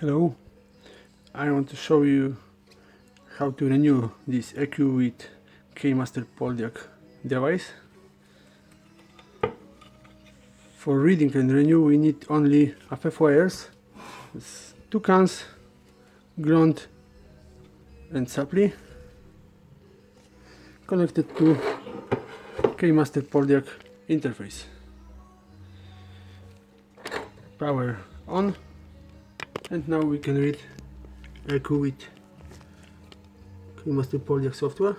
Hello, I want to show you how to renew this EQ with Keymaster Poldiag device. For reading and renew we need only FF wires, two cans, ground and supply, connected to Keymaster Poldiag interface. Power on, and now we can read EQ with Keymaster Poldiag software.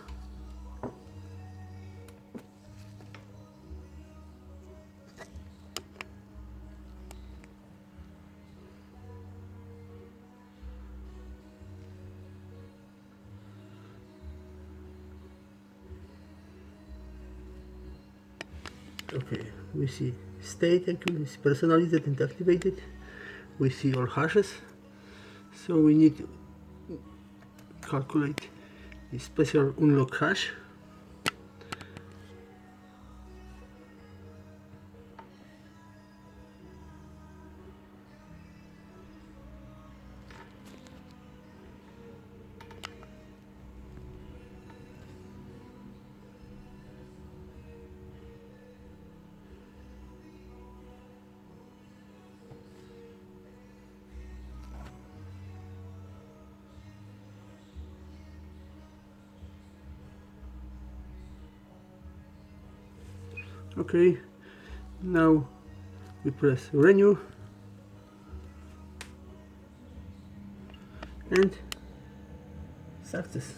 Okay, we see state EQ is personalized and activated. We see all hashes, so we need to calculate the special unlock hash. Okay, now we press renew and success.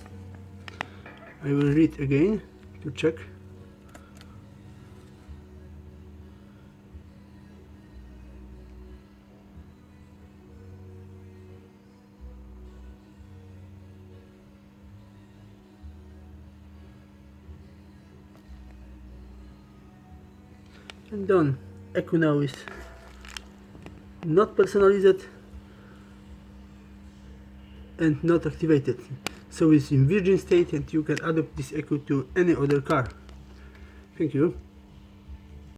I will read again to check. And done. EQ now is not personalized and not activated, so it's in virgin state and you can adopt this EQ to any other car. Thank you.